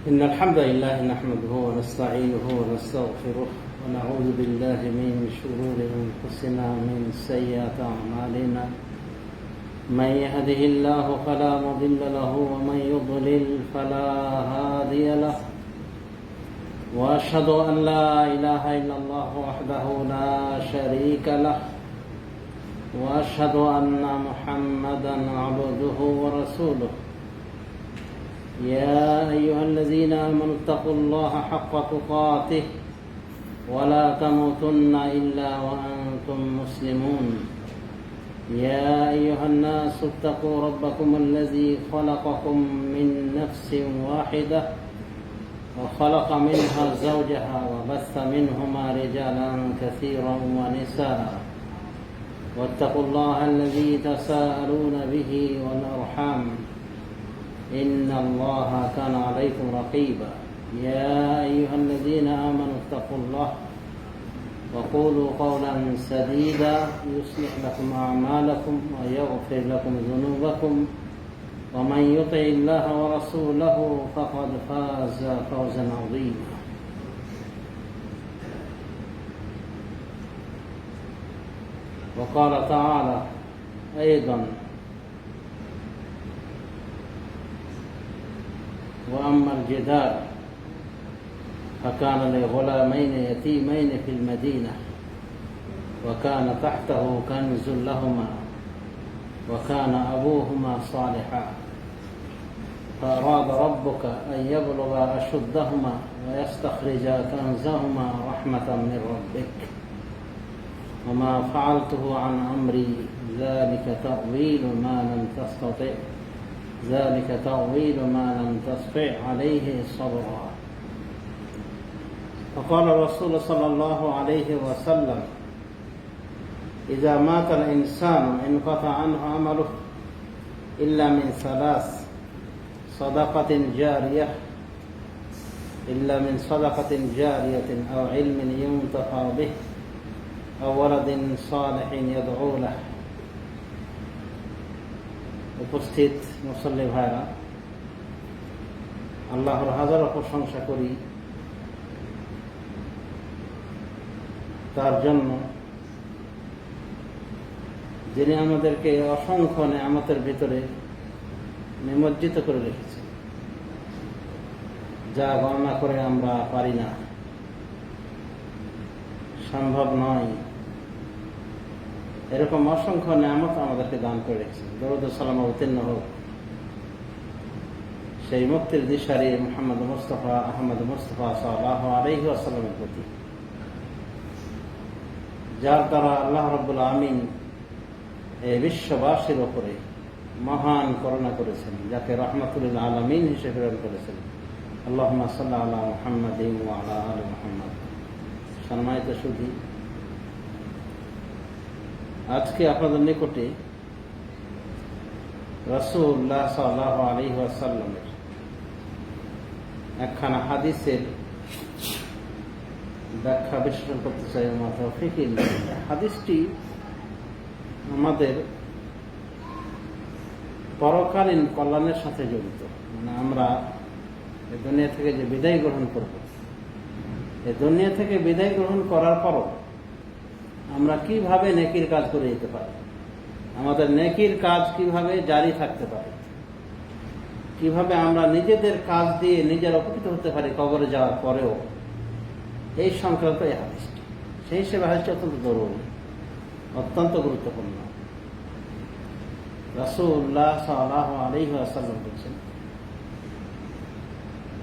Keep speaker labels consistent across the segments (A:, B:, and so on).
A: إن الحمد لله نحمده ونستعينه ونستغفره ونعوذ بالله من شرور أنفسنا ومن سيئات أعمالنا. من يهده الله فلا مضل له ومن يضلل فلا هادي له. وأشهد أن لا إله إلا الله وحده لا شريك له. وأشهد أن محمدا عبده ورسوله. يا أيها الذين آمنوا اتقوا الله حق تقاته ولا تموتن إلا وأنتم مسلمون. يا أيها الناس اتقوا ربكم الذي خلقكم من نفس واحدة وخلق منها زوجها وبث منهما رجالا كثيرا ونساء. واتقوا الله الذي تساءلون به والأرحام إن الله كان عليكم رقيبا. يا أيها الذين آمنوا اتقوا الله وقولوا قولا سديدا يصلح لكم أعمالكم ويغفر لكم ذنوبكم ومن يطع الله ورسوله فقد فاز فوزا عظيما. وقال تعالى أيضا: وأما الجدار فكان لغلامين يتيمين في المدينة وكان تحته كنز لهما وكان أبوهما صالحا فأراد ربك أن يبلغا أشدهما ويستخرجا كنزهما رحمة من ربك وما فعلته عن أمري ذلك تأويل ما لم تستطع عليه صبرا. فقال الرسول صلى الله عليه وسلم: إذا مات الإنسان انقطع عنه عمله إلا من ثلاث: صدقة جارية أو علم ينتفع به أو ولد صالح يدعو له। উপস্থিত মুসল্লি ভাইরা, আল্লাহর হাজার প্রশংসা করি তার জন্য যিনি আমাদেরকে অসংখ্য নেয়ামতের ভিতরে নিমজ্জিত করে রেখেছেন, যা গণনা করে আমরা পারি না, সম্ভব নয়। এরকম অসংখ্য নেয়ামত আমাদেরকে দান করে রেখেছেন। দরুদ ও সালাম উত্তীর্ণ হোক সেই মুক্তির দিশারি আহমদ মুস্তাফা সাল্লাল্লাহু আলাইহি ওয়াসাল্লামের প্রতি, যার দ্বারা আল্লাহ রাব্বুল আমিন এই বিশ্ববাসীর উপরে মহান করুণা করেছেন, যাকে রাহমাতুল লিল আলামিন হিসেবে প্রেরণ করেছেন। আল্লাহুম্মা সাল্লি আলা মুহাম্মাদিন ওয়া আলা আলি মুহাম্মাদ। সম্মানিত সুধী, আজকে আপনাদের নিকটে রাসূলুল্লাহ সাল্লাল্লাহু আলাইহি ওয়াসাল্লামের একখানা হাদিসের ব্যাখ্যা বিশ্লেষণ করতে চাই। হাদিসটি আমাদের পরকালীন কল্যাণের সাথে জড়িত। মানে আমরা এই দুনিয়া থেকে যে বিদায় গ্রহণ করব, এই দুনিয়া থেকে বিদায় গ্রহণ করার পরও আমরা কিভাবে নেকির কাজ করে যেতে পারি, আমাদের নেকির কাজ কিভাবে জারি থাকতে পারে, কিভাবে আমরা নিজেদের কাজ দিয়ে নিজের উপকৃত হতে পারি কবরে যাওয়ার পরেও, এই সংক্রান্ত এই হাদিসটি। সেই হিসেবে হাদিসটি অত্যন্ত জরুরি, অত্যন্ত গুরুত্বপূর্ণ। রাসূলুল্লাহ সাল্লাল্লাহু আলাইহি ওয়াসাল্লাম বলেছেন,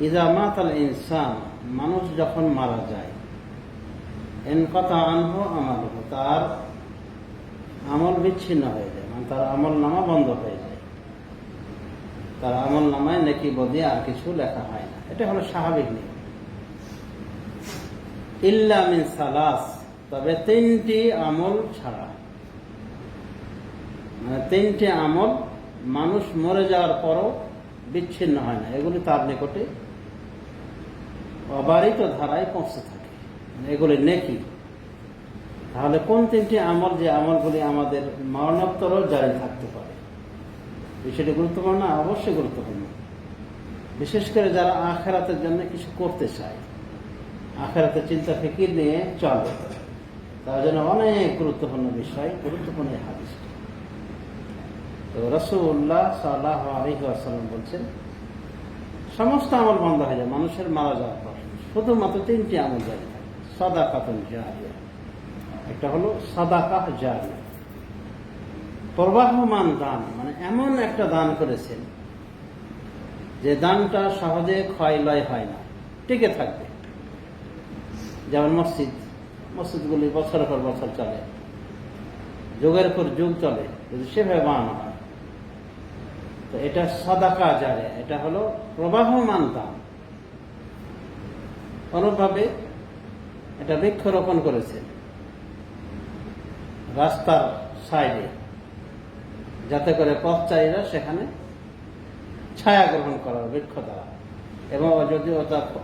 A: ইযা মাতাল ইনসান, মানুষ যখন মারা যায়, ইনকাতা আনহু আমালুহু, তার আমল বিচ্ছিন্ন হয়ে যায়, মানে তার আমল নামা বন্ধ হয়ে যায়, তার আমল নামায় নেকি বদি আর কিছু লেখা হয় না। এটা হলো স্বাভাবিক নিয়ম। ইল্লা মিন সালাস, তবে তিনটি আমল ছাড়া, মানে তিনটি আমল মানুষ মরে যাওয়ার পরও বিচ্ছিন্ন হয় না, এগুলি তার নিকটে অবারিত ধারায় পৌঁছে থাকে, এগুলি নেকি। তাহলে কোন তিনটি আমল, যে আমলগুলি আমাদের মরণোত্তরও জারি থাকতে পারে, বিষয়টি গুরুত্বপূর্ণ? অবশ্যই গুরুত্বপূর্ণ। বিশেষ করে যারা আখিরাতের জন্য কিছু করতে চায়, আখিরাতের চিন্তা ফিকির নিয়ে চলে, তার জন্য অনেক গুরুত্বপূর্ণ বিষয়, গুরুত্বপূর্ণ এই হাদিসটা। তো রাসূলুল্লাহ সাল্লাল্লাহু আলাইহি ওয়াসাল্লাম বলছেন, সমস্ত আমল বন্ধ হয়ে যায় মানুষের মারা যাওয়ার পর, শুধুমাত্র 3টি আমল জারি থাকে। সাদাকাতুন জারিয়া, একটা হলো সাদাকা জারিয়া, প্রবাহমান দান, মানে এমন একটা দান করেছেন যে দানটা সহজে ক্ষয় হয় না, টিকে থাকবে। যেমন মসজিদগুলি বছরের পর বছর চলে, যুগের পর যুগ চলে, যদি সেভাবে বানানো হয়, তো এটা সাদাকা জারিয়া, এটা হলো প্রবাহমান দান। অনুরূপভাবে এটা বৃক্ষরোপণ করেছে রাস্তার সাইডে, যাতে করে পথচারীরা সেখানে ছায়া গ্রহণ করার বৃক্ষ দ্বারা, এবং যদি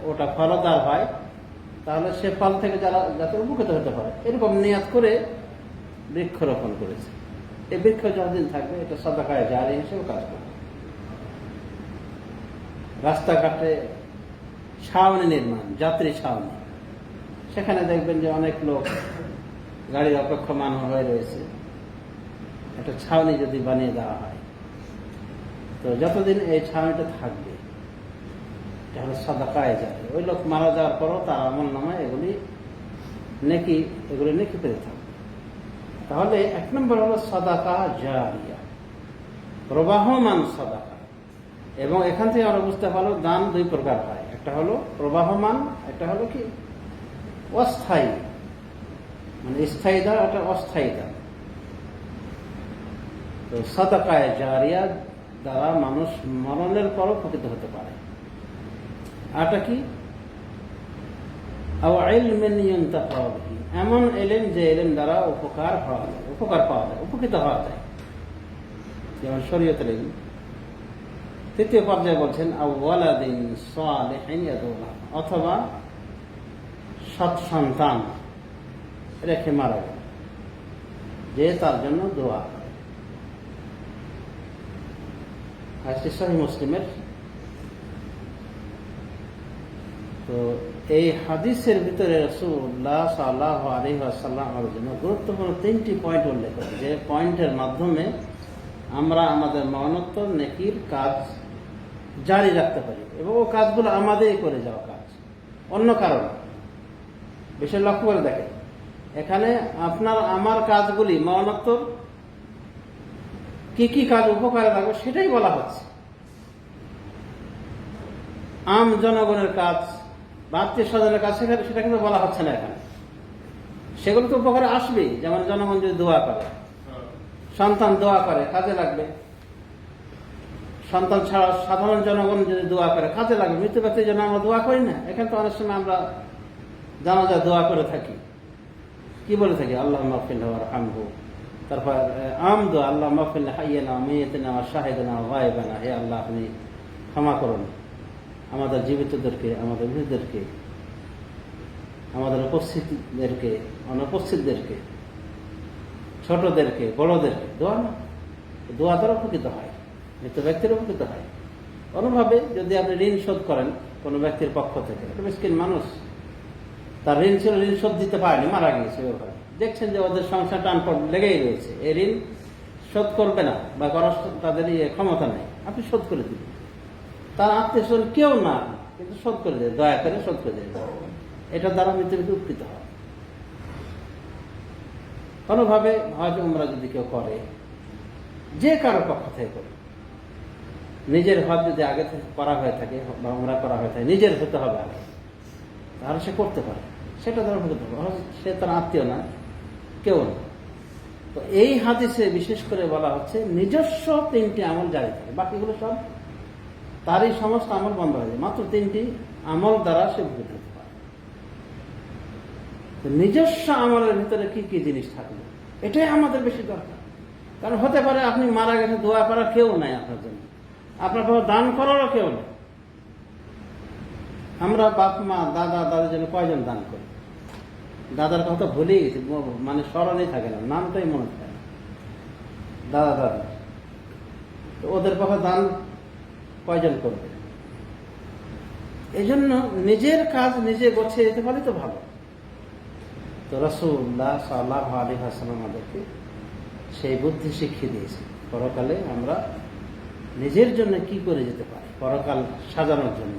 A: ওটা ফলদার হয় তাহলে সে ফল থেকে যাতে উপকৃত হতে পারে, এরকম নিয়াত করে বৃক্ষরোপণ করেছে। এই বৃক্ষ যতদিন থাকবে এটা সাদাকায়ে জারিয়া হিসেবে কাজ করবে। রাস্তাঘাটে ছাউনি নির্মাণ, যাত্রী ছাউনি, সেখানে দেখবেন যে অনেক লোক গাড়ির অপেক্ষমান হয়ে রয়েছে, একটা ছাউনি যদি বানিয়ে দেওয়া হয়, তো যতদিন এই ছাউনিটা থাকবে এটা হলো সাদাকায়ে জারিয়া। ওই লোক মারা যাওয়ার পরও তার আমল নামায় এগুলি নেকি পেতে থাকবে। তাহলে 1 নম্বর হলো সাদাকা জারিয়া, প্রবাহমান সাদাকা। এবং এখান থেকে আমরা বুঝতে পারলো দান 2 প্রকার হয়, একটা হলো প্রবাহমান, একটা হলো কি অস্থায়ী, মানে স্থায়ী দান, একটা অস্থায়ী দান। তো সাদাকায়ে জারিয়া দ্বারা মানুষ মরণের পরও উপকৃত হতে পারে। আরটা কি, এমন এলেন যে এলেন দ্বারা উপকার পাওয়া যায়, উপকৃত হওয়া যায়, যেমন শরীয়তের এলেন। 3য় পর্যায়ে বলছেন আওয়ালাদিন সালিহিন ইয়াদউ লাহু, অথবা সৎ সন্তান রেখে মারা গেল যে তার জন্য দোয়া করে। হাদিসটি সহিহ মুসলিমের। তো এই হাদিসের ভিতরে রাসূলুল্লাহ সাল্লাল্লাহু আলাইহি ওয়াসাল্লাম আমাদের জন্য গুরুত্বপূর্ণ 3টি পয়েন্ট উল্লেখ করেন, যে পয়েন্টের মাধ্যমে আমরা আমাদের মরণোত্তর নেকির কাজ জারি রাখতে পারি, এবং ও কাজগুলো আমাদেরই করে যাওয়া কাজ, অন্য কারণ। বেশি লক্ষ্য করে দেখেন, এখানে আপনার আমার কাজগুলি মরণোত্তর কি কি কাজ উপকারে লাগবে সেটাই বলা হচ্ছে। আম জনগণের কাজ বা আত্মীয় স্বজনের কাজ সেটা কিন্তু বলা হচ্ছে না এখানে। সেগুলো তো উপকারে আসবেই, যেমন জনগণ যদি দোয়া করে, সন্তান দোয়া করে, কাজে লাগবে। সন্তান ছাড়া সাধারণ জনগণ যদি দোয়া করে, কাজে লাগবে। মৃত্যু ব্যক্তির জন্য আমরা দোয়া করি না? এখানে তো অনেক সময় আমরা জানাজা দোয়া করে থাকি, কি বলে থাকি, আল্লাহ মাগফির লাহু ওয়ারহামহু। তারপর আম দোয়া, আল্লাহ মাগফির লিহাইয়িনা ওয়া মাইয়িতিনা ওয়া শাহিদিনা ওয়া গায়িবিনা, হে আল্লাহ আপনি ক্ষমা করুন আমাদের জীবিতদেরকে, আমাদের মৃতদেরকে, আমাদের উপস্থিতদেরকে, অনুপস্থিতদেরকে, ছোটদেরকে, বড়দেরকে। দোয়া না, দোয়া দ্বারা উপকৃত হয়, মৃত ব্যক্তির উপকৃত হয়। অনুভাবে যদি আপনি ঋণ শোধ করেন কোনো ব্যক্তির পক্ষ থেকে, একটা মিসকিন মানুষ, তার ঋণ ছিল, ঋণ শোধ দিতে পারেনি, মারা গিয়েছে, ওইভাবে দেখছেন যে ওদের সংসার টানপট লেগেই রয়েছে, এই ঋণ শোধ করবে না বা করার তাদের ক্ষমতা নেই, আপনি শোধ করে দিবেন। তার আত্মীয় স্বজন কেউ না, কিন্তু শোধ করে দেয়, দয়া করে শোধ করে দেয়। এটার দ্বারা মৃত্যু উপকৃত হয়। কোনোভাবে হজ উমরা যদি কেউ করে, যে কারো পক্ষ থেকে করে, নিজের হজ যদি আগে থেকে করা হয়ে থাকে বা উমরা করা হয়ে থাকে, নিজের হতে হবে আগে, তাহলে সে করতে পারে, সেটা দ্বারা উপকৃত হবে। সে তার আত্মীয় না, কেউ না। তো এই হাদিসে বিশেষ করে বলা হচ্ছে নিজস্ব 3টি আমল জারি থাকে, বাকিগুলো সব তারই সমস্ত আমল বন্ধ হয়ে যায়, মাত্র 3টি আমল দ্বারা সে উপকৃত হতে পারে। নিজস্ব আমলের ভিতরে কি কি জিনিস থাকবে, এটাই আমাদের বেশি দরকার। কারণ হতে পারে আপনি মারা গেছে, দোয়া করার কেউ নাই আপনার জন্য, আপনার কাছে দান করারও কেউ নেই। আমরা বাপ মা দাদা দাদির জন্য কয়জন দান করি? দাদার কথা ভুলেই গেছি, মানে স্মরণেই থাকে না, নামটাই মনে থাকে না, দাদা দাদা। তো ওদের কথা দান কয়জন করবে? এই জন্য নিজের কাজ নিজে গোছিয়ে যেতে পারি তো ভালো। তো রাসূলুল্লাহ সাল্লাল্লাহু আলাইহি ওয়াসাল্লাম আমাদেরকে সেই বুদ্ধি শিখিয়ে দিয়েছে, পরকালে আমরা নিজের জন্য কি করে যেতে পারি পরকাল সাজানোর জন্য।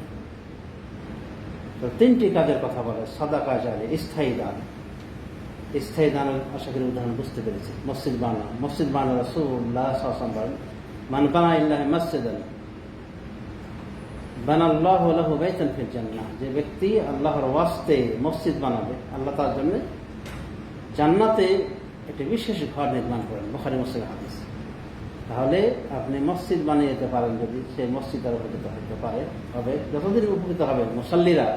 A: তো 3টি কাজের কথা বলে, সাদাকা জারি, স্থায়ী দান। স্থায়ী দানের আশা করি উদাহরণ বুঝতে পেরেছি। মসজিদ বানা রাসূলুল্লাহ সাল্লাল্লাহু আলাইহি ওয়াসাল্লাম মান বানা লিল্লাহি মাসজিদান বানাল্লাহু লাহু বাইতান ফিল জান্নাহ, যে ব্যক্তি আল্লাহর ওয়াস্তে মসজিদ বানাবে, আল্লাহ তার জন্য জান্নাতে একটি বিশেষ ঘর নির্মাণ করেন। বুখারী মুসলিম হাদিস। তাহলে আপনি মসজিদ বানিয়ে যেতে পারেন, যদি সেই মসজিদ দ্বারা উপকৃত হতে পারে, হবে যতদিন উপকৃত হবে মুসাল্লিরা।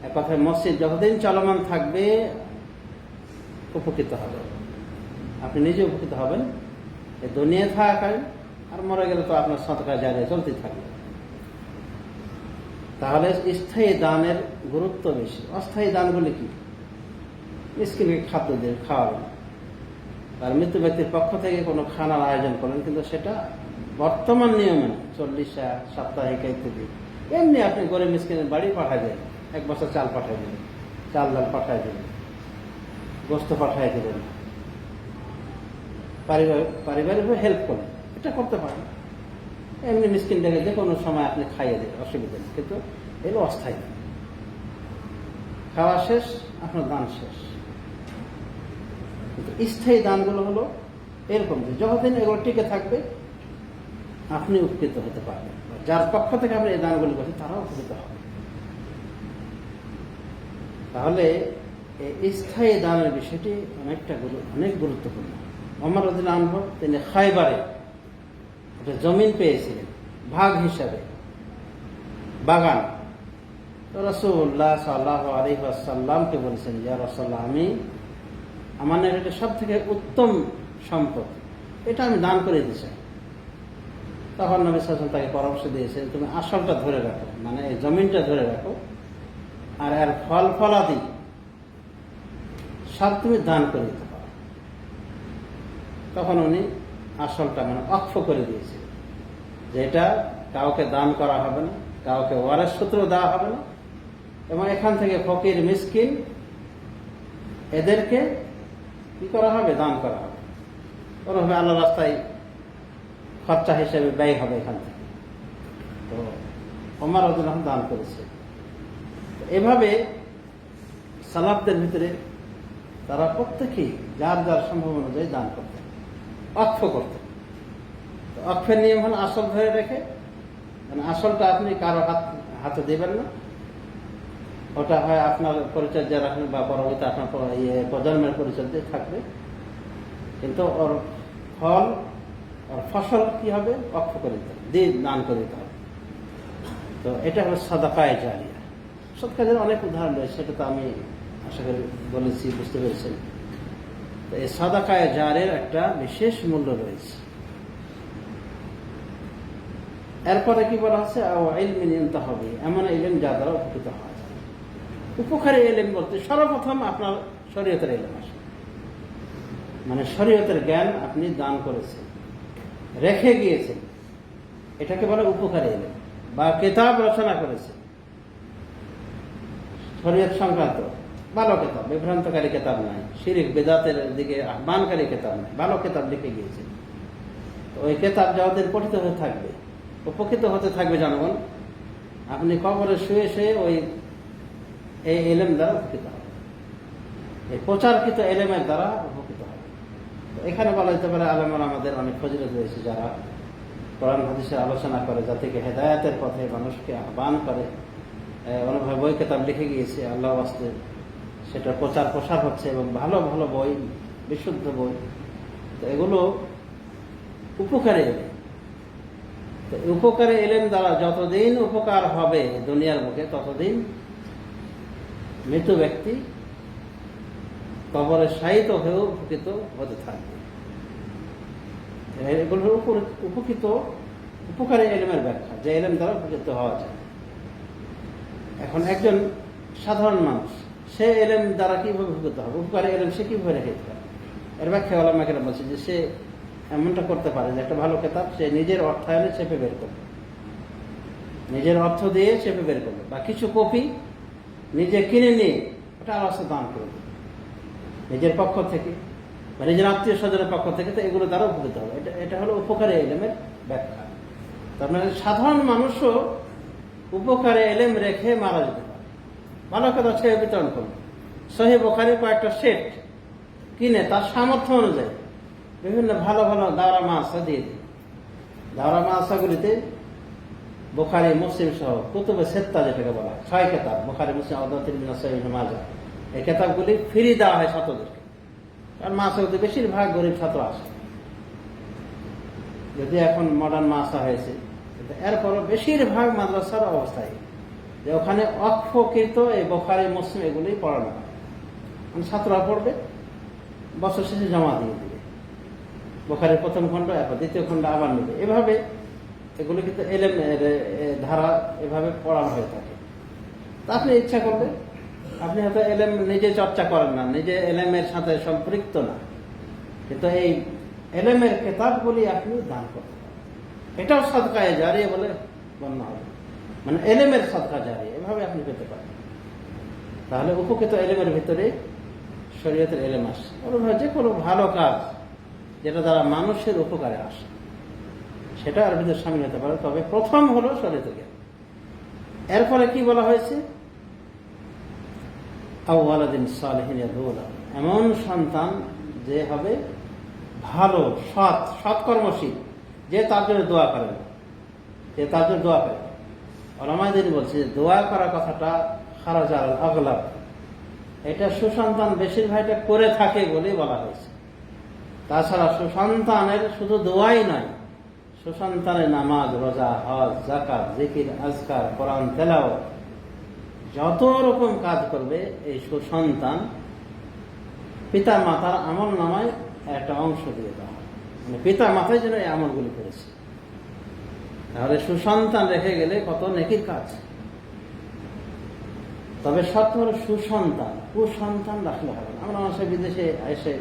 A: এক কথায় মসজিদ যতদিন চলমান থাকবে উপকৃত হবে, আপনি নিজে উপকৃত হবেন এই দুনিয়ায় থাকাকালীন, আর মরে গেলে তো আপনার সাদকা জারিয়া চলতে থাকবে। তাহলে স্থায়ী দানের গুরুত্ব বেশি। অস্থায়ী দানগুলি কি? মিসকিনকে খাদ্য দিয়ে খাওয়াবেন, আর মৃত্যু ব্যক্তির পক্ষ থেকে কোনো খানার আয়োজন করেন, কিন্তু সেটা বর্তমান নিয়মে 40 সাপ্তাহিক ইত্যাদি, এমনি আপনি গরিব মিসকিনের বাড়ি পাঠাই দেন, 1 বছর চাল পাঠাই দিলেন, চাল ডাল পাঠাই দিলেন, গোস্ত পাঠাই দিলেন, পারিবারিকভাবে হেল্প করেন, এটা করতে পারেন। এমনি মিসকিনটাকে যে কোনো সময় আপনি খাইয়ে দেন, অসুবিধা নেই। কিন্তু এগুলো অস্থায়ী, খাওয়া শেষ, আপনার দান শেষ। কিন্তু স্থায়ী দানগুলো হলো এরকম যে যতদিন এগুলো টিকে থাকবে আপনি উপকৃত হতে পারবেন, যার পক্ষ থেকে আপনি এই দানগুলি করছেন তারাও উপকৃত হবে। তাহলে এই স্থায়ী দানের বিষয়টি অনেক গুরুত্বপূর্ণ। ওমর রাদিয়াল্লাহু আনহু তিনি খায়বারে একটা জমিন পেয়েছিলেন ভাগ হিসাবে, বাগান। তো রাসূলুল্লাহ সাল্লাল্লাহু আলাইহি ওয়াসাল্লামকে বলেছেন, ইয়া রাসূলুল্লাহ, আমার এটা সব থেকে উত্তম সম্পদ, এটা আমি দান করে দিতে চাই। তখন নবী সাল্লাল্লাহু আলাইহি ওয়াসাল্লাম তাকে পরামর্শ দিয়েছেন, তুমি আসলটা ধরে রাখো, মানে এই জমিনটা ধরে রাখো, আর এর ফল ফলাদি সব তুমি দান করে দিতে পারো। তখন উনি আসলটা মানে অক্ষ করে দিয়েছে, যে এটা কাউকে দান করা হবে না, কাউকে ওয়ারেস সূত্র দেওয়া হবে না, এবং এখান থেকে ফকির মিসকিন এদেরকে কি করা হবে? দান করা হবে। ওরকম আল্লাহ রাস্তায় খরচা হিসেবে ব্যয় হবে এখান থেকে। তো ওমর রাদিয়াল্লাহু আনহু দান করেছে। এভাবে সালাফদের ভিতরে তারা প্রত্যেকেই যার যার সম্ভব অনুযায়ী দান করতেন, অক্ষ করতেন। তো অক্ষের নিয়ম হল আসল ধরে রেখে, মানে আসলটা আপনি কারো হাতে দেবেন না, ওটা হয় আপনার পরিচর্যা রাখবেন বা পরবর্তী আপনার প্রজন্মের পরিচর্যায় থাকবে, কিন্তু ওর ফল আর ফসল কি হবে? অক্ষ করে দিতে হবে, দিয়ে দান করে দিতে হবে। তো এটা হলো সাদাকায়ে জারিয়া। সৎকাজের অনেক উদাহরণ রয়েছে, সেটা তো আমি আশা করি বলেছি, বুঝতে পেরেছেন। তো এই সাদাকায়ে জারিয়ার একটা বিশেষ মূল্য রয়েছে। এরপরে কি বলা আছে? ইলমিন ইনতাহাবি, এমন ইলম যা দ্বারা উপকৃত হওয়া যায়। উপকারী ইলম বলতে সর্বপ্রথম আপনার শরীয়তের ইলম আসে, মানে শরীয়তের জ্ঞান আপনি দান করেছেন, রেখে গিয়েছেন, এটাকে বলে উপকারী ইলম। বা কিতাব রচনা করেছে শরীয়ত সংক্রান্ত, ভালো কিতাব, বিভ্রান্তকারী কিতাব নাই, শিরক বিদআতের দিকে আহ্বানকারী কিতাব নাই, ভালো কিতাব লিখে গিয়েছেন। তো ওই কিতাব যাদের পঠিত হতে থাকবে, উপকৃত হতে থাকবে জনগণ, আপনি কবরে শুয়ে শুয়ে ওই এই ইলম দ্বারা উপকৃত হবে, এই প্রচারকৃত ইলমের দ্বারা উপকৃত হবে। তো এখানে বলা যেতে পারে আলেমরা আমাদের অনেক ফজিলত রয়েছে, যারা কোরআন হাদিসের আলোচনা করে, যা থেকে হেদায়েতের পথে মানুষকে আহ্বান করে, অনুভব বই কিতাব লিখে গিয়েছে আল্লাহ ওয়াস্তে, সেটা প্রচার প্রসার হচ্ছে, এবং ভালো ভালো বই, বিশুদ্ধ বই। তো এগুলো উপকারী এলেম। তো উপকারী এলেম দ্বারা যতদিন উপকার হবে দুনিয়ার বুকে, ততদিন মৃত ব্যক্তি কবরে শায়িত হয়েও উপকৃত হতে থাকবে। এগুলো উপকারী এলেমের ব্যাখ্যা, যে এলেম দ্বারা উপকৃত হওয়া যায়। এখন একজন সাধারণ মানুষ, সে এলেম দ্বারা কিভাবে উপকৃত হবে? উপকারী এলেম সে কিভাবে রেখে দিতে পারে? এর ব্যাখ্যা ওলামাকেরা বলছে যে সে এমনটা করতে পারে যে একটা ভালো কিতাব সে নিজের অর্থায়নে চেপে বের করবে, নিজের অর্থ দিয়ে চেপে বের করবে, বা কিছু কপি নিজে কিনে নিয়ে ওটা আল্লাহর রাস্তায় দান করে দেবে নিজের পক্ষ থেকে বা নিজের আত্মীয় স্বজনের পক্ষ থেকে। তো এগুলো দ্বারা উপকৃত হবে। এটা হলো উপকারী এলেমের ব্যাখ্যা। তার মানে সাধারণ মানুষও উপকারী এলেম রেখে মারা যেতে পারে। ভালো কথা ছেড়ে বিতরণ করবে, সহিহ বুখারীর কয়েকটা সেট কিনে তার সামর্থ্য অনুযায়ী বিভিন্ন ভালো ভালো দাওরা মাসা দিয়ে দিই। দাওরা মাসাগুলিতে বুখারী মুসলিম সহ কুতুবে সিত্তা যেটাকে বলা হয়, 6 কিতাব, বুখারী মুসলিম আবু দাউদ তিরমিজি নাসাঈ ইবনে মাজাহ, এই কিতাবগুলি ফ্রি দেওয়া হয় ছাত্রদেরকে। কারণ মাসাগুলিতে বেশিরভাগ গরিব ছাত্র আসে, যদি এখন মডার্ন মাসা হয়েছে, কিন্তু এরপরও বেশিরভাগ মাদ্রাসার অবস্থায় যে ওখানে অক্ষকৃত এই বুখারী মুসলিম এগুলি পড়ানো হয়। ছাত্ররা পড়বে, বছর শেষে জমা দিয়ে দিবে। বুখারীর প্রথম খণ্ড, এরপর দ্বিতীয় খণ্ড আবার নেবে। এভাবে এগুলো কিন্তু এলেম ধারা এভাবে পড়ানো হয়ে থাকে। তা আপনি ইচ্ছা করবে, আপনি হয়তো এলেম নিজে চর্চা করেন না, নিজে এলেমের সাথে সম্পৃক্ত না, কিন্তু এই এলেমের কিতাবগুলি আপনি দান করতে পারেন। এটাও সাদকায়ে জারিয়া বলে গণ্য হবে, মানে এলেমের সাদকা জারিয়া, এভাবে আপনি পেতে পারেন। তাহলে উপকৃত এলেমের ভিতরে শরীয়তের এলেম আসে। যে কোনো ভালো কাজ যেটা দ্বারা মানুষের উপকারে আসে সেটা আর ভিতরে সামিল হতে পারে। তবে প্রথম হলো শরীয়তের জ্ঞান। এরপরে কি বলা হয়েছে? আওয়ালাদিন সালিহিন ইয়াদউ লাহু, এমন সন্তান যে হবে ভালো, সৎকর্মশীল, যে তার জন্য দোয়া করেন, যে তার জন্য দোয়া করে। উলামায়ে বলছে দোয়া করার কথাটা খারাজ আল আগলাব, এটা সুসন্তান বেশিরভাগটা করে থাকে বলেই বলা হয়েছে। তাছাড়া সুসন্তানের শুধু দোয়াই নয়, সুসন্তানের নামাজ, রোজা, হজ, যাকাত, জিকির, আজকার, কোরআন তেলাওয়াত, যত রকম কাজ করবে এই সুসন্তান পিতা মাতার আমল নামায় একটা অংশ দিয়ে দেওয়া হয়। মানে পিতা মাতাই যেন এই আমলগুলি করেছে। তাহলে সুসন্তান রেখে গেলে কত নেকির কাজ। তবে শর্ত হলো সুসন্তান, কুসন্তান রাখলে হবে না। আমরা মানুষের বিদেশে এসে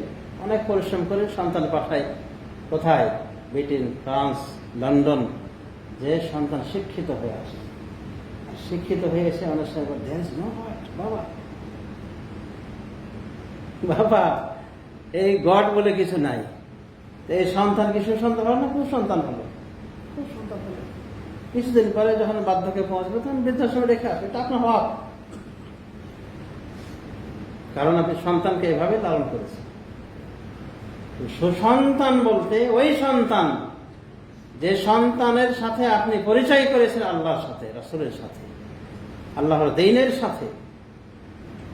A: অনেক পরিশ্রম করে সন্তান পাঠাই, কোথায়? ব্রিটেন, ফ্রান্স, লন্ডন, যে সন্তান শিক্ষিত হয়ে আসে। শিক্ষিত হয়ে এসে অনেক সময় বাবা বাবা এই গড বলে কিছু নাই, এই সন্তান কি সুসন্তান হলো না কুসন্তান হলো? কুসন্তান হলো। কিছুদিন পরে যখন বার্ধক্যে পৌঁছবে তখন বৃদ্ধাশ্রমে রেখে আসবে, এটা আপনার হক, কারণ আপনি সন্তানকে এভাবে লালন করেছেন। সুসন্তান বলতে ওই সন্তান যে সন্তানের সাথে আপনি পরিচয় করেছেন আল্লাহর সাথে, রাসূলের সাথে, আল্লাহর দ্বীনের সাথে।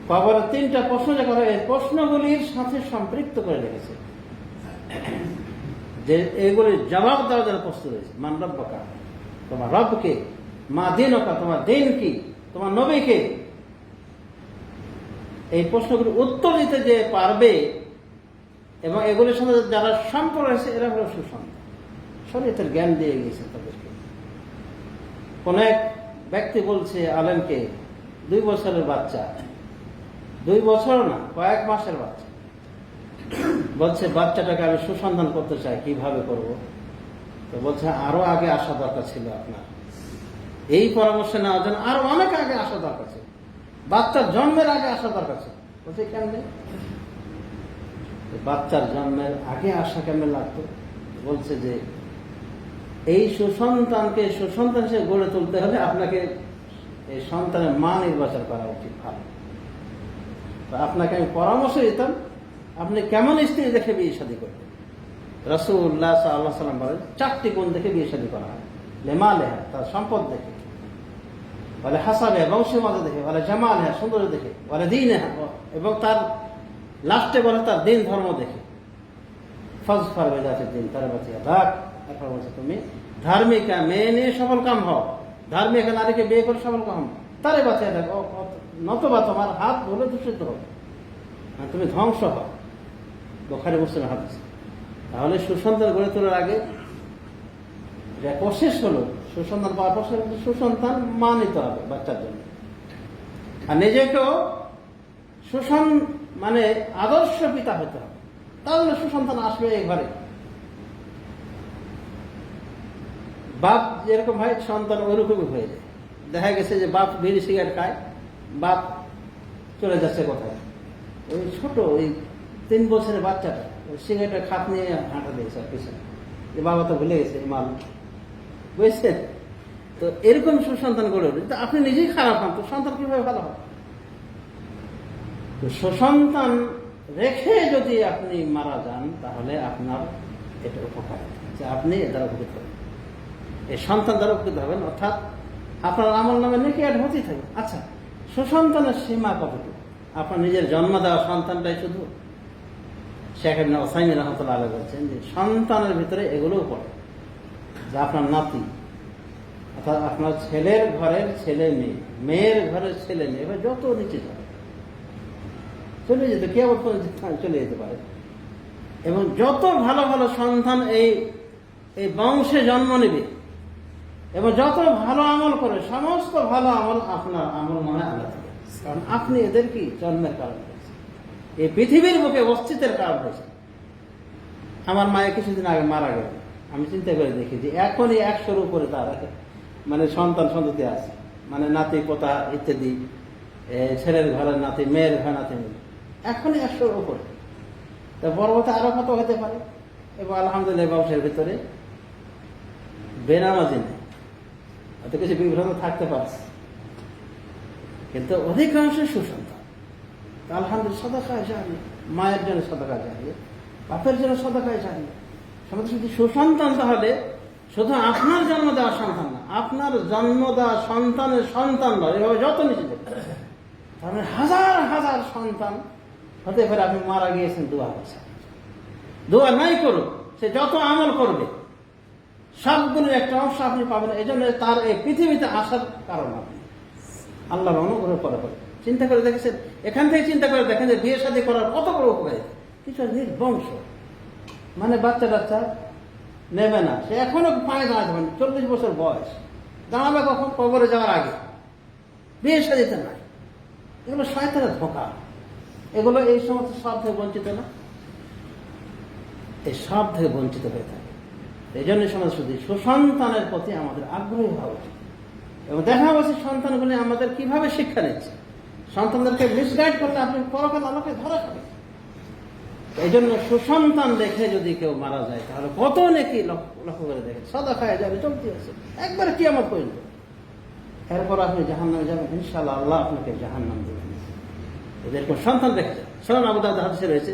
A: কবরে 3টা প্রশ্ন যে করে, এই প্রশ্নগুলির সাথে সম্পৃক্ত করে রেখেছে, যে এগুলির জবাব দেওয়ার জন্য প্রস্তুত রয়েছে। মান রব্বুকা, তোমার রবকে, মা দীনুকা, তোমার দিন কি, তোমার নবী কে। এই প্রশ্নগুলি উত্তর দিতে যে পারবে এবং এগুলির সাথে যারা সম্পর্ক আছে এরা হলো সুসন্তান। শরীয়তের জ্ঞান দিয়ে গিয়েছে তাদেরকে। কোন এক ব্যক্তি বলছে আলেমকে, 2 বছরের বাচ্চা, 2 বছর না, কয়েক মাসের বাচ্চা, বলছে বাচ্চাটাকে আমি সুসন্তান করতে চাই, কিভাবে করব? তো বলছে আরো আগে আসা দরকার ছিল আপনার, এই পরামর্শ নেওয়ার জন্য আরো অনেক আগে আসা দরকার ছিল, বাচ্চার জন্মের আগে আসা দরকার ছিল। বলছে কেন? বাচ্চার জন্মের আগে আসা কেমন লাগতো? বলছে যে এই সুসন্তানকে সুসন্তান হিসেবে গড়ে তুলতে হলে আপনাকে এই সন্তানের মা নির্বাচন করা উচিত। ভালো, আপনাকে আমি পরামর্শ দিতাম আপনি কেমন স্ত্রী দেখে বিয়ে শাদী করবেন। রাসূলুল্লাহ সাল্লাল্লাহু আলাইহি ওয়াসাল্লাম বলেন 4টি গুণ দেখে বিয়ে শাদী করা হয়। লেমালেহা, তার সম্পদ দেখে, বলে হাসাবে, বংশীমত দেখে, বলে জামালেহা, সৌন্দর্য দেখে, বলে দীনেহা, এবং তার লাস্টে বলে তার দিন ধর্ম দেখে। ফাজফার বিযাতিদ দ্বীন তারবাত ইয়াদাক, এখন বলছে তুমি ধার্মিকা মেয়ে নিয়ে সফল কাম হও, ধার্মিক নারীকে বিয়ে করে সফল কাম হও, তারে বাঁচিয়ে দেখো, নতবা তোমার হাত ধরে দূষিত হবে, তুমি ধ্বংস হও। বুখারী মুসলিম হাদিস। তাহলে সুসন্তান গড়ে তোলার আগে প্রসেস হলো সুসন্তান পাওয়ার পর সুসন্তান মা নিতে হবে বাচ্চার জন্য, আর নিজেকেও মানে আদর্শ পিতা হতে হবে, তাহলে সুসন্তান আসবে এই ঘরে। বাপ যেরকম হয় সন্তান ওইরকমই হয়ে যায়। দেখা গেছে যে বাপ বিড়ি সিগারেট খায়, বাপ চলে যাচ্ছে কোথায়, ওই ছোট ওই 3 বছরের বাচ্চাটা ওই সিগারেটের খাপ নিয়ে হাঁটা দিয়েছে পিছনে, যে বাবা তো ভুলে গেছে এই মাল, বুঝছেন? তো এরকম সুসন্তান গড়ে উঠবে। তো আপনি নিজেই খারাপ হন, তো সন্তান কিভাবে ভালো হবে? তো সুসন্তান রেখে যদি আপনি মারা যান, তাহলে আপনার এটা উপকার, যে আপনি এর দ্বারা উপকৃত হবেন, এই সন্তান দ্বারা উপকৃত হবেন, অর্থাৎ আপনার আমল নামে নেকি অ্যাড হতেই থাকবে। আচ্ছা, সুসন্তানের সীমা কতটুকু? আপনার নিজের জন্ম দেওয়া সন্তানটাই শুধু? শেখ ইবনে উসাইমিন রাহমাতুল্লাহ আলাইহি বলছেন যে সন্তানের ভিতরে এগুলোও পড়ে, যে আপনার নাতি, অর্থাৎ আপনার ছেলের ঘরের ছেলে মেয়ে, মেয়ের ঘরের ছেলে মেয়ে, এবার যত নিচে যাবে চলে যেতে কিয়ামত পর্যন্ত চলে যেতে পারে। এবং যত ভালো ভালো সন্তান এই বংশে জন্ম নেবে এবং যত ভালো আমল করে, সমস্ত ভালো আমল আপনার আমল মনে আল্লাহ থাকে, কারণ আপনি এদের কি জন্মের কারণ হয়েছে, এই পৃথিবীর বুকে অস্তিত্বের কারণ হয়েছে। আমার মায়ের কিছুদিন আগে মারা গেল, আমি চিন্তা করে দেখি যে এখনই 100-র উপরে তার মানে সন্তান সন্ততি আছে, মানে নাতি পোতা ইত্যাদি, ছেলের ঘরের নাতি, মেয়ের ঘরের নাতি, এখনই 100-র উপরে। তা পরবর্তী আরো কত হতে পারে। এবং আলহামদুলিল্লাহ বংশের ভিতরে বেনামাজি নেই, এত কিছু বিভ্রান্ত থাকতে পারছে, কিন্তু অধিকাংশ সুসন্তান। আলহামদুলিল্লাহ সাদাকায়ে জারিয়া, মায়ের জন্য সাদাকায়ে জারিয়া, বাপের জন্য সাদাকায়ে জারিয়া। সমাজে শুধু সুসন্তান তাহলে শুধু আপনার জন্ম দেওয়া সন্তান না, আপনার জন্ম দেওয়া সন্তানের সন্তান নয়, এভাবে যত নিচে যাবে তাহলে হাজার হাজার সন্তান হতে পারে। আপনি মারা গিয়েছেন, দোয়া করছেন, দোয়া নাই করুক, সে যত আমল করবে সবগুলোর একটা অংশ আপনি পাবেন। এই জন্য তার এই পৃথিবীতে আসার কারণ আপনি আল্লাহর অনুগ্রহ করে করে চিন্তা করে দেখেছেন। এখান থেকে চিন্তা করে দেখেন যে বিয়ে শাদী করার কত বড় উপকারিতা। কিছু নির্বংশ, মানে বাচ্চা টাচ্চা নেবে না, সে এখনো পায়ে দাঁড়াতে পারে, 40 বছর বয়স, দাঁড়াবে কখন? কবরে যাওয়ার আগে। বিয়ে শাদীতে নাই, এগুলো শয়তানের ধোঁকা। এগুলো এই সমস্ত সব থেকে বঞ্চিত না, এই সব থেকে বঞ্চিত হয়ে থাকে। এই জন্য সমাজ শুধু সুসন্তানের প্রতি আমাদের আগ্রহী হওয়া উচিত। এবং দেখা উচিত সন্তানগুলি আমাদের কিভাবে শিক্ষা নিচ্ছে। সন্তানদেরকে মিসগাইড করলে আপনি পরকাল আলোকে ধরা খাবেন। এই জন্য সুসন্তান দেখে যদি কেউ মারা যায় তাহলে কত নাকি লক্ষ্য করে দেখেন, সাদাকায়ে জারিয়া চলতে আছে একবারে কিয়ামত পর্যন্ত। এরপর আপনি জাহান্নামে যাবেন, ইনশাআল্লাহ আল্লাহ আপনাকে জাহান্নাম দেবেন। এদেরকে সন্তান দেখে যান। সুনান আবু দাউদ হাদিসে রয়েছে,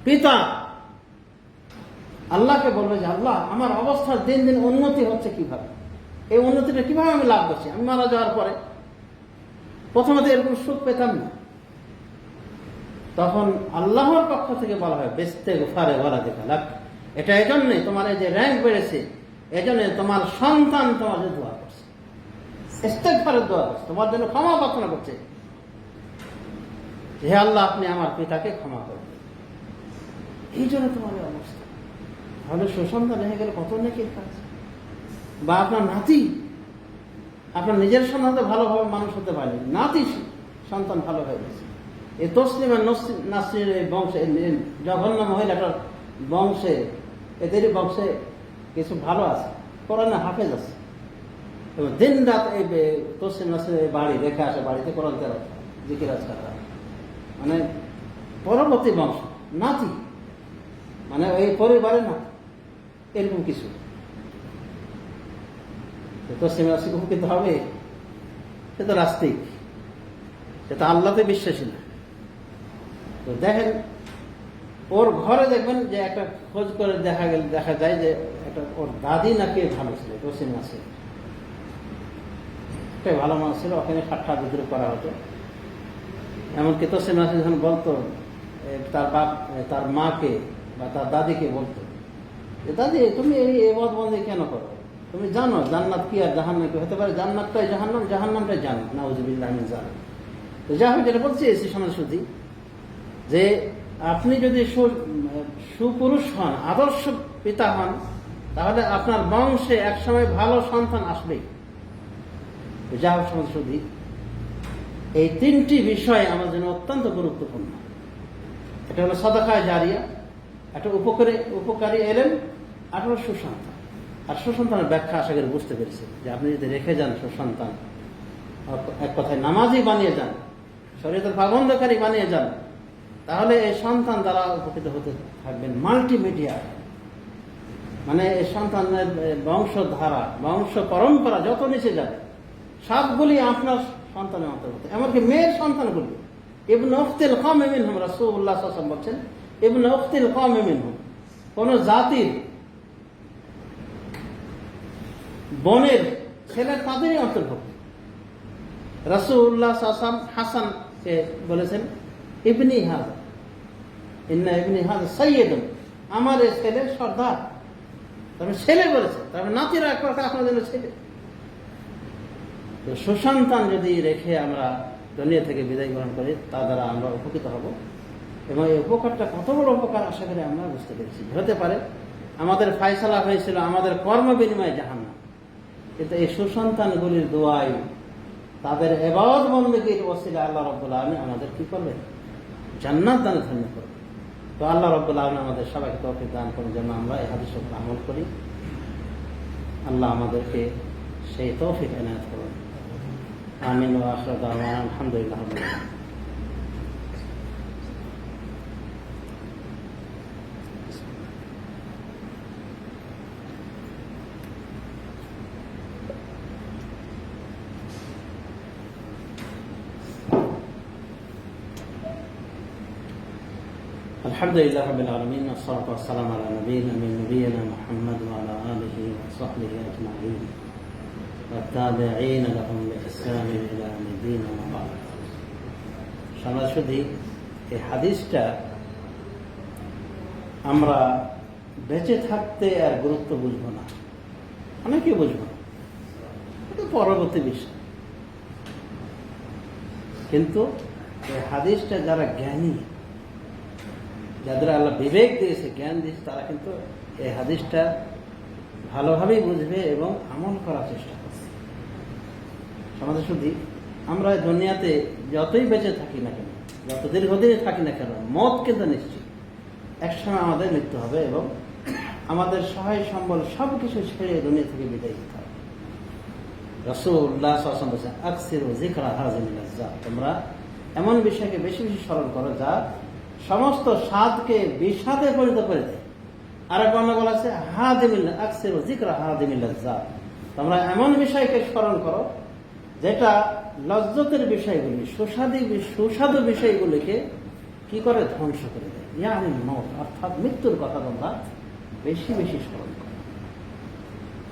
A: পিতা আল্লাহকে বলবে যে আল্লাহ, আমার অবস্থার দিন দিন উন্নতি হচ্ছে কিভাবে, এই উন্নতিটা কিভাবে আমি লাভ করছি। আমি মারা যাওয়ার পরে প্রথমত এরকম সুখ পেতাম না, তখন আল্লাহর পক্ষ থেকে বলা হয় বেস্তে গোফারে বলা দেখা লাগ, এটা এজন্যই তোমার এই যে র্যাঙ্ক বেড়েছে, এজন্য তোমার সন্তান তোমার জন্য দোয়া করছে, ইস্তেগফারের দোয়া করছে, তোমার জন্য ক্ষমা প্রার্থনা করছে, হে আল্লাহ আপনি আমার পিতাকে ক্ষমা করবেন, এই জন্য তোমার এই অবস্থা। তাহলে সুসন্তান হয়ে গেলে কত নাকি কাজ। বা আপনার নাতি, আপনার নিজের সন্তান তো ভালোভাবে মানুষ হতে পারেনি, নাতি সন্তান ভালো হয়ে গেছে। এই তসলিমা নাসরিনের এই বংশে, জঘন্য মহিলাটার বংশে, এদেরই বংশে কিছু ভালো আছে, কোরআনে হাফেজ আছে, এবং দিন রাত এই তসলিম নাসরিনের বাড়ি রেখে আসে, বাড়িতে কোরআন তেলাওয়াত করে, জিকির আজকার করে। মানে পরবর্তী বংশ নাতি, মানে ওই পরিবারের না, এরকম কিছু। তসলিম নাসরিন উপকৃত হবে, সে তো রাস্তিক, সে তো আল্লাহতে বিশ্বাসী না। তো দেখেন ওর ঘরে দেখবেন যে একটা খোঁজ করে দেখা যায় যে একটা ওর দাদি নাকি ভালো ছিল, তসলিম নাসরিন একটাই ভালো মানুষ ছিল, ওখানে ঠাট্টা বিদ্রুপ করা হতো। এমনকি তসলিম নাসরিন যখন বলতো তার বাপ, তার মাকে বা তার দাদিকে বলতো যে দাদি তুমি এই এবাদতবন্দি কেন করো, তুমি জানো জান্নাত কি আর জাহান্নাম কি হতে পারে, জান্নাতটাই জাহান্নাম, জাহান্নামটাই জান্নাত, নাউযুবিল্লাহি মিন যালিক। তো যাই হোক, যেটা বলছি এসি সমাজ শুধু যে আপনি যদি সুপুরুষ হন, আদর্শ পিতা হন, তাহলে আপনার বংশে একসময় ভালো সন্তান আসবেই। যা হোক সমাজ শুধু এই 3টি বিষয় আমার জন্য অত্যন্ত গুরুত্বপূর্ণ। এটা হলো সাদাকায়ে জারিয়া, একটা উপকারী এলেম, আর হলো সুসন্তান। আর সুসন্তানের ব্যাখ্যা আশা করি বুঝতে পেরেছি যে আপনি যদি রেখে যান সুসন্তান, এক কথায় নামাজি বানিয়ে যান, শরীয়তের পাবন্দকারী বানিয়ে যান, তাহলে এই সন্তান দ্বারা উপকৃত হতে থাকবেন মাল্টিমিডিয়া। মানে এই সন্তানের বংশধারা, বংশ পরম্পরা যত নিচে যাবে সবগুলি আপনার সন্তানের অন্তর্গত, এমনকি মেয়ের সন্তানগুলি। ইবনে উখতিল কওমি মিনহুম, রাসূলুল্লাহ সাল্লাল্লাহু আলাইহি ওয়াসাল্লাম বলছেন ইবনে উখতিল কওমি মিনহুম, কোন জাতির বোনের ছেলের তাদেরই অন্তর্ভুক্ত। রাসূলুল্লাহ সাল্লাল্লাহু আলাইহি ওয়াসাল্লাম হাসানকে বলেছেন ইবনি হাযা, ইন্না ইবনি হাযা সাইয়্যিদুন, আমার এই ছেলে সর্দার। তবে ছেলে বলেছে, তবে নাতিরা এক কথা আপনার জন্য ছেলে। তো সুসন্তান যদি রেখে আমরা দুনিয়া থেকে বিদায় গ্রহণ করি, তা দ্বারা আমরা উপকৃত হব। এবং এই উপকারটা কত বড় উপকার আশা করি আমরা বুঝতে পেরেছি। হতে পারে আমাদের ফায়সালা হয়েছিল আমাদের কর্ম বিনিময়ে জাহান্নাম, কিন্তু এই সুসন্তানগুলির দোয়াই, তাদের ইবাদত বন্দেগীর ওসিলা আল্লাহ রাব্বুল আলামিন আমাদের কি করবেন? জান্নাত দানে ধন্য করবেন। তো আল্লাহ রাব্বুল আলামিন আমাদের সবাইকে তৌফিক দান করুন যেন আমরা এই হাদিসের উপর আমল করি। আল্লাহ আমাদেরকে সেই তৌফিক এনায়েত করুন। আমিন ওয়া আখিরু দাওয়ানা আলহামদুলিল্লাহি রাব্বিল আলামিন। আলহামদুলিল্লাহ রাব্বিল আলামিন, والصلاة والسلام على نبينا محمد وعلى آله وصحبه أجمعين والتابعين لهم بإحسان إلى يوم الدين وما بعد। সমাজসুধী এই হাদিসটা আমরা বেঁচে থাকতে আর গুরুত্ব বুঝবো না, অনেকে বুঝবো না, এটা পরবর্তী বিষয়। কিন্তু এই হাদিসটা যারা জ্ঞানী, যাদের আল্লাহ বিবেক দিয়েছে, জ্ঞান দিয়েছে, তারা কিন্তু এই হাদিসটা ভালোভাবেই বুঝবে এবং আমল করার চেষ্টা করছে। সমাজে শুধু আমরা দুনিয়াতে যতই বেঁচে থাকি না কেন, যত দীর্ঘদিনে থাকি না কেন, মত কিন্তু নিশ্চিত একসময় আমাদের মৃত্যু হবে এবং আমাদের সহায় সম্বল সবকিছু ছেড়ে দুনিয়া থেকে বিদায় দিতে হবে। রাসূলুল্লাহ সাল্লাল্লাহু আলাইহি ওয়াসাল্লাম বলেছেন আকসিরু যিকরা হাযিহিল লাযযাত, তোমরা এমন বিষয়কে বেশি বেশি স্মরণ করো যা সমস্ত স্বাদকে বিষাদে পরিণত করে দেয়। আর এক বর্ণনা বলা আছে হাদিমিল আকসিরু যিকরা হাদিমিল লাযযাত, তোমরা এমন বিষয়কে স্মরণ করো যেটা লজ্জতের বিষয়গুলি, সুস্বাদু বিষয়গুলিকে কি করে? ধ্বংস করে দেয়। ইয়ানি মওত, অর্থাৎ মৃত্যুর কথা তোমরা বেশি বেশি স্মরণ করো।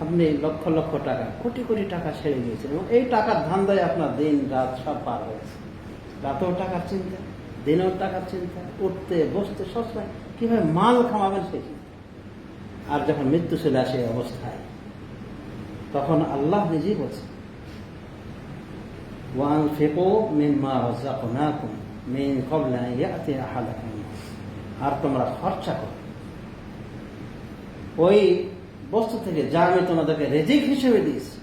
A: আপনি লক্ষ লক্ষ টাকা, কোটি কোটি টাকা ছেড়ে দিয়েছেন এবং এই টাকার ধান্দায় আপনার দিন রাত সব পার হয়েছে। রাতেও টাকার চিন্তা, দিনেও টাকার চিন্তা, উঠতে বসতে সবসময় কিভাবে মাল কামাবেন সেই চিন্তা। আর যখন মৃত্যু চলে আসে অবস্থায়, তখন আল্লাহ নিজেই বলছেন ওয়ানফিকু মিম্মা রাযাকনাকুম মিন ক্বাবলি আন ইয়াতি আহাদাকুম, আর তোমরা খরচা করো ওই বস্তু থেকে যা আমি তোমাদেরকে রিজিক হিসেবে দিয়েছি।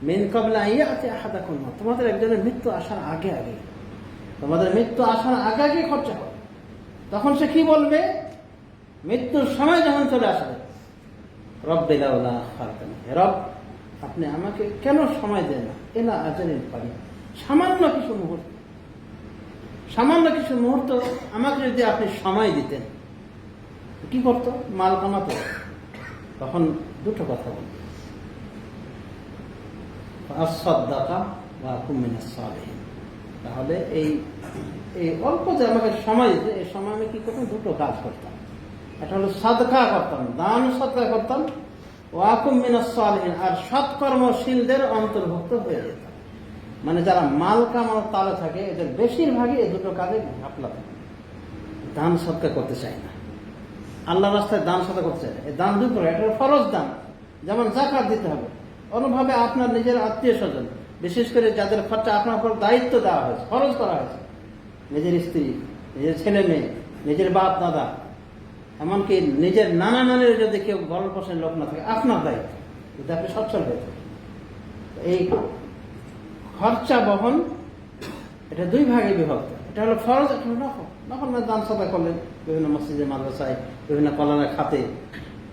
A: মিন ক্বাবলি আন ইয়াতি আহাদাকুম, তোমাদের একজনের মৃত্যু আসার আগে আগে, তোমাদের মৃত্যু আসার আগে আগে খরচা করো। তখন সে কি বলবে? মৃত্যুর সময় যখন চলে আসবে, রব্বি লাউলা আখারতানি, রব আপনি আমাকে কেন সময় দেন না, ইলা আজালিন করিব, সামান্য কিছু মুহূর্ত আমাকে যদি আপনি সময় দিতেন, কি করতো? মাল কামাতো। তখন দুটো কথা বলবে, আসাদদাকা ওয়া আকুম মিনাস সালিহিন, তাহলে এই অল্প যে আমাকে সময় দিতে, এই সময় আমি কি করতাম? দুটো কাজ করতাম। একটা হলো সাদকা করতাম, দান সদকা করতাম, ওয়া আকুম মিনাস সালিহিন, আর সৎকর্মশীলদের অন্তর্ভুক্ত হয়ে যেতাম। মানে যারা মাল কামানোর তালে থাকে, এদের বেশিরভাগই এই দুটো কাজে ঘাপলা থাকে। দান সদকা করতে চায় না, আল্লাহ রাস্তায় দান সদকা করতে চায় না। এই দান দুই প্রকার, একটা ফরজ দান, যেমন যাকাত দিতে হবে। অন্যভাবে আপনার নিজের আত্মীয় স্বজন, বিশেষ করে যাদের খরচা আপনার উপর দায়িত্ব দেওয়া হয়েছে, খরচ করা হয়েছে, নিজের স্ত্রী, নিজের ছেলে মেয়ে, নিজের বাপ দাদা, এমনকি নিজের নানা নানির যদি কেউ গর্ব পোষণের লোক না থাকে, আপনার দায়িত্ব, যদি আপনি সচ্ছল হয়ে থাকেন। এই খরচা বহন এটা দুই ভাগে বিভক্ত। এটা হলো ফরজ, এটা হলো নফল। নফল মানে দান সদকা করলেন বিভিন্ন মসজিদে, মাদ্রাসায়, বিভিন্ন কল্যাণের খাতে।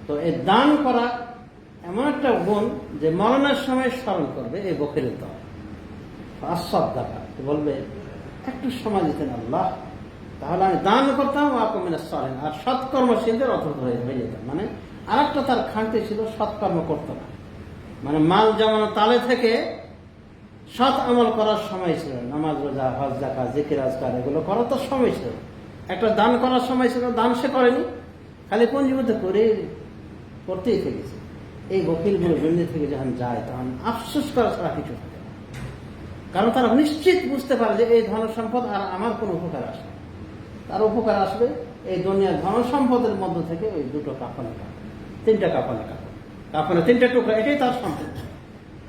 A: তো এই দান করা এমন একটা গুণ যে মরণের সময় স্মরণ করবে, এই বখিরের দল। আসাদ্দাকা, বলবে একটু সময় দিতেন আল্লাহ, তাহলে আমি দান করতাম ওয়াকুমিনাস সালিহিন, আর সৎকর্মশীলদের অন্তর্ভুক্ত হয়ে যেতাম। মানে আরেকটা তার খান্তি ছিল, সৎকর্ম করতো না। মানে মাল জমানো তালে থেকে সৎ আমল করার সময় ছিল, নামাজ রোজা হজ যাকাত জিকির আজকার এগুলো করার তো সময় ছিল। একটা দান করার সময় ছিল, দান সে করেনি, খালি পুঞ্জীভূত করতেই থেকেছে। এই বকিলগুলো দুর্নীতি থেকে যখন যায় তখন আফসোস করা ছাড়া কিছু থাকে না। কারণ তারা নিশ্চিত বুঝতে পারে যে এই ধন সম্পদ আর আমার কোনো উপকার আসবে, তার উপকার আসবে এই দুনিয়ার ধন সম্পদের মধ্য থেকে ওই দুটো কাফনে কাপড়, তিনটা কাফনে কাপড়, কাফনে তিনটা টুকরা, এটাই তার সম্পদ।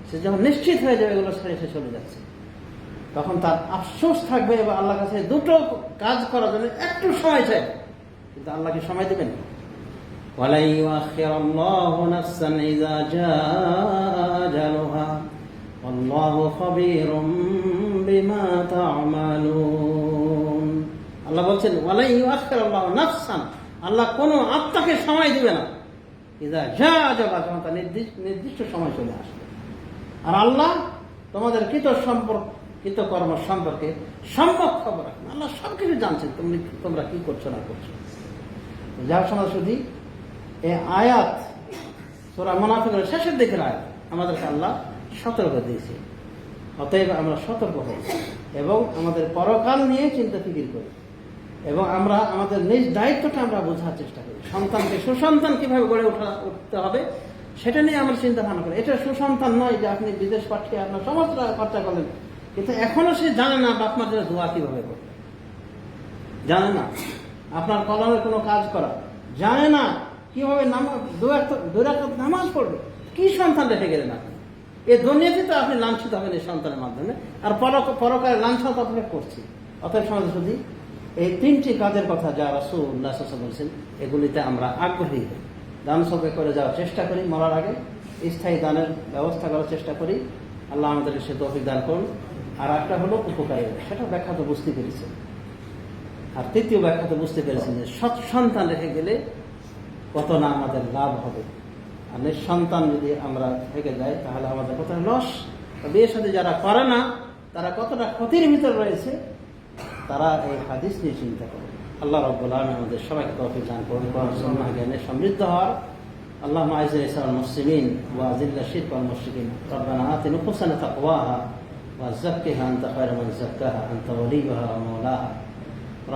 A: সে যখন নিশ্চিত হয়ে যাবে এগুলো ছেড়ে সে চলে যাচ্ছে, তখন তার আফসোস থাকবে এবং আল্লাহর কাছে দুটো কাজ করার জন্য একটু সময় চাই, কিন্তু আল্লাহকে সময় দেবেন। ওয়ালাই ইউআখিরুল্লাহু নাফসান ইযা জাআ আজালুহা আল্লাহু খাবীরুম বিমা তা'মালুন। আল্লাহ বলছেন ওয়ালাই ইউআখিরুল্লাহু নাফসান, আল্লাহ কোন আত্মাকে সময় দিবে না, ইযা জাআ আজালুহা, যখন তার নির্দিষ্ট সময় চলে আসবে। আর আল্লাহ তোমাদের কৃতকর্ম সম্পর্কে সম্যক খবর রাখেন, আল্লাহ সবকিছু জানছেন তোমরা কি করছো না করছো। যার সময় শুধু এই আয়াত সূরা মুনাফিকের শেষের দিকের আয়াত আমাদেরকে আল্লাহ সতর্ক দিয়েছে। অতএব আমরা সতর্ক হই এবং আমাদের পরকাল নিয়ে চিন্তা ফিকির করি এবং আমরা আমাদের নিজ দায়িত্বটা আমরা বোঝার চেষ্টা করি। সন্তানকে সুসন্তান কিভাবে গড়ে উঠতে হবে সেটা নিয়ে আমরা চিন্তা ভাবনা করি। এটা সুসন্তান নয় যে আপনি বিদেশ পাঠিয়ে আপনার সমস্ত খরচা করলেন, কিন্তু এখনো সে জানে না বাপমার জন্য দোয়া কিভাবে করবে, জানে না আপনার কলমের কোনো কাজ করা, জানে না কিভাবে দু রাকাত নামাজ পড়বে। কি সন্তান রেখে গেলেন আপনি? এই দুনিয়াতে তো আপনি লাঞ্ছিত হবেন এই সন্তানের মাধ্যমে, আর পরকালে লাঞ্ছনা আপনাকে করছি। অতএব সমাজ শুধু এই তিনটি কাজের কথা যা রাসূলুল্লাহ সাল্লাল্লাহু আলাইহি ওয়াসাল্লাম বলেছেন, এগুলিতে আমরা আগ্রহী হই, দান সদকা করে যাওয়ার চেষ্টা করি, মরার আগে স্থায়ী দানের ব্যবস্থা করার চেষ্টা করি। আল্লাহ আমাদেরকে সে তৌফিক দান করুন। আর একটা হলো উপকারী, সেটা ব্যাখ্যা তো বুঝতে পেরেছেন। আর তৃতীয় ব্যাখ্যা তো বুঝতে পেরেছেন যে সৎ সন্তান রেখে গেলে কত না আমাদের লাভ হবে, আর নিঃসন্তান যদি আমরা থেকে যাই তাহলে আমাদের কত লস। বিয়ের সাথে যারা করে না তারা কতটা ক্ষতির ভিতর রয়েছে, তারা এই হাদিস নিয়ে চিন্তা করে। আল্লাহ রাব্বুল আলামিন আমাদের সবাইকে তৌফিক দান করুন, কোরআন সুন্নাহ জ্ঞানে সমৃদ্ধ হওয়ার। আল্লাহুম্মা আ'ইজ্জিল ইসলাম ওয়াল মুসলিমিন ওয়া আযিল্ল শিরক ওয়াল মুশরিকিন। রব্বানা আতি নুফুসানা তাকওয়াহা ওয়া যাক্কিহা আনতা খায়রু মান যাক্কাহা আনতা ওয়ালিয়ুহা ওয়া মাওলাহা।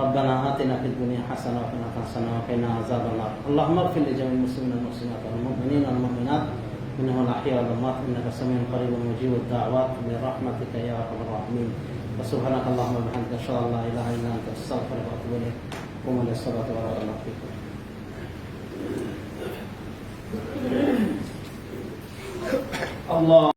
A: ربنا آتنا في الدنيا حسنة وفي الآخرة حسنة وقنا عذاب النار. اللهم اغفر لجميع المسلمين والمسلمات والمؤمنين والمؤمنات منهم الأحياء والأموات إنك سميع قريب مجيب الدعوات برحمتك يا أرحم الراحمين. وسبحانك اللهم وبحمدك أشهد أن لا إله إلا أنت أستغفرك وأتوب إليك. قوموا للصلاة بارك الله فيكم. الله